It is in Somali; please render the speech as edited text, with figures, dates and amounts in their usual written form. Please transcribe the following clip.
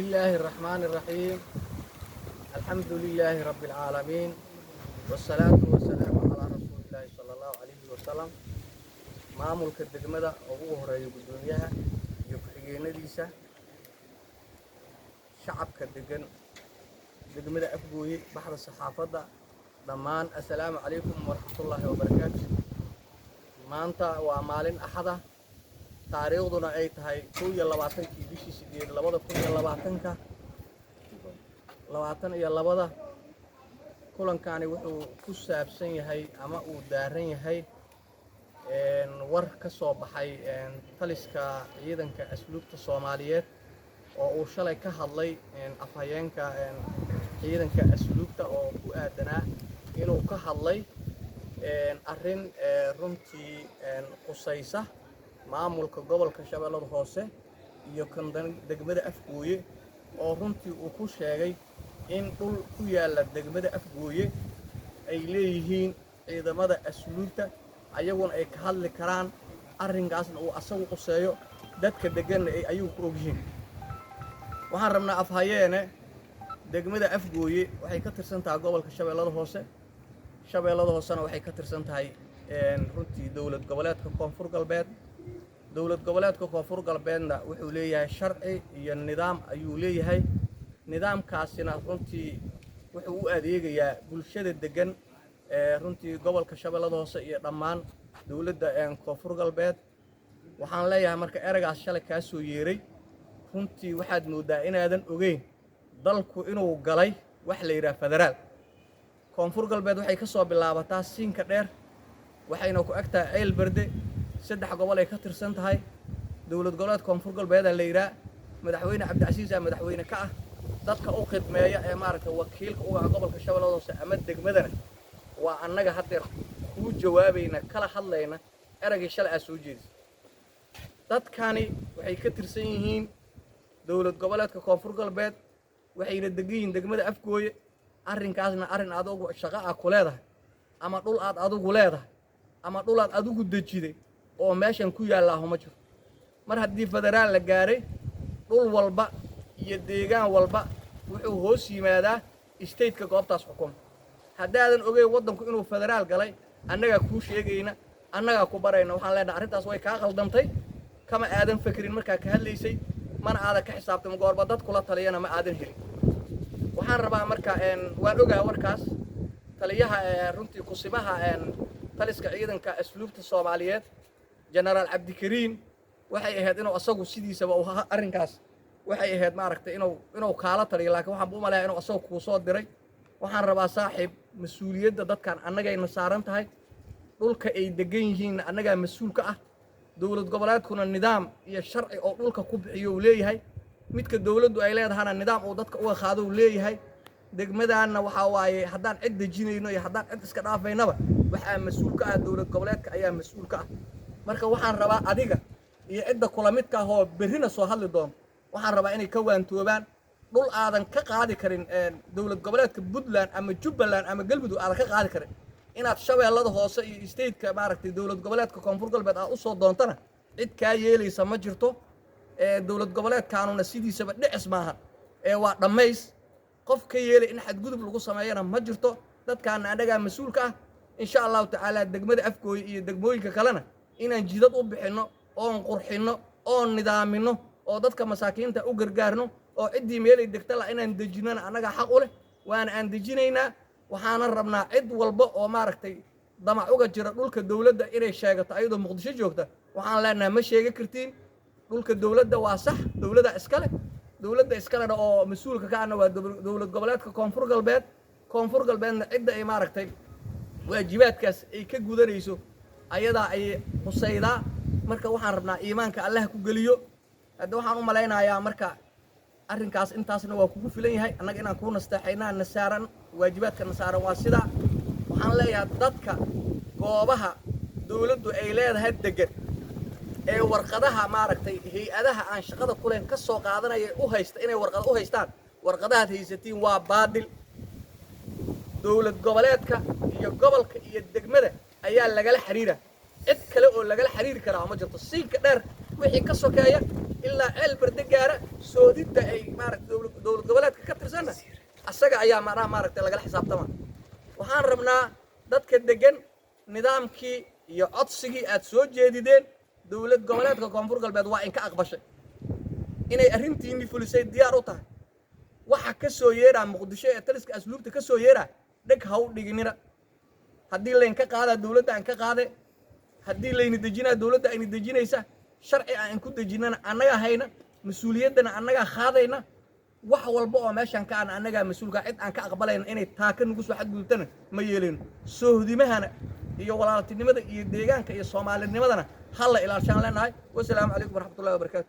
الله الرحمن الرحيم. الحمد لله رب العالمين والصلاة والسلام على رسول الله صلى الله عليه وسلم. maamulka degmada ugu horeeya gudoomiyaha iyo ku-xigeenadiisa, shacabka degan degmada Afgooye, baxda saxaafadda dhammaan assalaamu calaykum waraxmatullaahi wabarakaatuh. maanta waa maalin axada, taariikhduna ay tahay 22 bishii 8 2020 kulankani wuxuu ku saabsan yahay ama uu daaran yahay war ka soo baxay taliska ciidanka asluubta Soomaaliyeed oo uu shalay ka hadlay afhayeenka ciidanka asluubta oo ku aadanaa inuu ka hadlay arrin runtii qusaysa maamulka gobolka Shabeellada Hoose iyo kan degmada Afgooye oo runtii uu ku sheegay in dhul ku yaala degmada Afgooye ay leeyihiin ciidamada asluubta ayaguna ay ka hadli karaan arrinkaasna uu asagu quseeyo dadka degan ay ayuu ku ogyihiin. waxaan rabnaa afhayeene degmada Afgooye waxay ka tirsan tahay gobolka Shabeellada Hoose. Shabeellada Hoosena waxay ka tirsan tahay runtii dawlad goboleedka Koonfur Galbeed. dawlad goboleedka Koonfur Galbeedna wuxuu leeyahay sharci iyo nidaam ayuu leeyahay. nidaamkaasina runtii wuxuu u adeegayaa bulshada degan runtii gobolka Shabeellada Hoose iyo dhammaan dawladda Koonfur Galbeed. waxaan leeyahay marka eragaas shalay ka soo yeeray runtii waxaad moodaa inaadan ogeyn dalku inuu galay wax la yiraahdo federaal. Koonfur Galbeed waxay ka soo bilaabataa siinka dheer waxayna ku agtaa Ceel Berde, 3 gobol ay ka tirsan tahay. dawlad goboleed Koonfur Galbeed la yiraahdo madaxweyne Cabdicasiis madaxweyne ka ah, dadka u khidmeeya ee maaragtay wakiilka uga gobolka Shabeellada Hoose ama degmadana waa annaga haddeer ku jawaabayna kala hadlayna eragii shalay soo jeedis. dadkani waxay ka tirsan yihiin dawlad goboleedka Koonfur Galbeed waxayna degan degmada Afgooye. arrinkaasna arrin adigu shaqo ah ku leedahay ama dhul aad adigu leedahay ama dhul aad adigu dejiday oo meeshan ku yaala ma jiro. mar haddii federaal la gaaray dhul walba iyo deegaan walba wuxuu hoos yimaadaa state-ka goobtaas xukum. haddaadan ogeyn waddanku inuu federaal galay annaga ku sheegayna annaga ku barayna waxaan leenahay arrintaas way ka qaldantay kama aadan fikirin markaa ka hadlaysay mana aada ka xisaabtamo goorba dad kula taliyana ma aadan helin. waxaan rabaa marka waan ogaa warkaas taliyaha runtii kusimaha taliska ciidanka asluubta Soomaaliyeed Generaal Cabdikariin waxay ahayd inuu asagu sidiisaba arrinkaas waxay ahayd maaragtay inuu kaala taliyo laakiin waxaan u maleeyaa inuu asagu ku soo diray. waxaan rabaa saaxiib mas'uuliyadda dadkan annagayna saaran tahay, dhulka ay degan yihiin annagaa mas'uul ka ah. dawlad goboleedkuna nidaam iyo sharci oo dhulka ku bixiyo uu leeyahay, midka dawladdu ay leedahana nidaam uu dadka uga qaado uu leeyahay. degmadaana waxa waaye haddaan cid dejinayno iyo haddaan cid iska dhaafaynaba waxaa mas'uul ka ah dawlad goboleedka ayaa mas'uul ka ah. marka waxaan rabaa adiga iyo cidda kula midka ah oo berrina soo hadli doon waxaan rabaa inay ka waantoobaan dhul aadan ka qaadi karin dawlad goboleedka Puntland ama Jubbaland ama Galmudug aadan ka qaadi karin inaad Shabeellada Hoose iyo state-ka maaragtay dawlad goboleedka Koonfur Galbeed aad u soo doontana cid ka yeelaysa ma jirto. dawlad goboleedkaanuna sidiisaba dhicis maaha waa dhamays qof ka yeelay in xadgudub lagu sameeyana ma jirto. dadkaana anaga mas'uulka ah insha Allah ta'ala degmada Afgooye iyo degmooyinka kalena inaan jidad u bixino oo qurxino oo nidaamino oo dadka masaakiinta u gargaarno oo cidii meelay degta la inaan dejinana anaga xaq u leh waana aan dejinaynaa. waxaana rabnaa cid walba oo maaragtay damac uga jira dhulka dawladda inay sheegato ayadoo Muqdisho joogta waxaan leenahay ma sheegi kartiin. dhulka dawladda waa sax, dawladda iskale oo mas'uulka ka ah waa dawlad goboleedka Koonfur Galbeed. Koonfur Galbeedna cidda ay maaragtay waajibaadkaas ay ka gudanayso ayadaa ay qusaydaa. marka waxaan rabnaa iimaanka Allah ku geliyo. hadda waxaan u maleynayaa marka arrinkaas intaasna waa kugu filan yahay annaga inaan ku nasteexaynaa nasaaran waajibaadka nasaaran waa sida waxaan leeyahay dadka goobaha dawladdu ay leedahay degan ee warqadaha maaragtay hay'adaha aan shaqada ku leen ka soo qaadanaya u haysta inay warqad u haystaan warqadaha haysatiin waa baadil. dawlad goboleedka iyo gobolka iyo degmada ayaa lagala xiriira cid kale oo lagala xiriiri karaa ma jirto. siinka dheer wixii ka sokeeya ilaa ceel barde gaara soodinta ay maaragtay dowlad goboleedka ka tirsanna asaga ayaa maaragtay lagala xisaabtama waxaan rabnaa dadka degan nidaamkii iyo codsigii aad soo jeedideen dowlad goboleedka koonfur galbeed waa in ka aqbashay inay arrintiinii fulisay diyaar u tahay waxa ka soo yeeraa muqdisho ee taliska asluubta ka soo yeeraa dheg ha u dhiginina haddii layn ka qaadaa dowladda aan ka qaade haddii layni dejinaa dowladda ayni dejinaysa sharci aan ku dejinana annagaa hayna mas-uuliyaddana annagaa qaadayna wax walba oo meeshan ka aan annagaa mas-uulka cid aan ka aqbalayna inay taaka nagu soo xadgudubtana ma yeelino soohdimahana iyo walaaltinimada iyo deegaanka iyo soomaalinimadana ha la ilaashaan leenahay wasalaamu calaykum waraxmatullahi wabarakaatu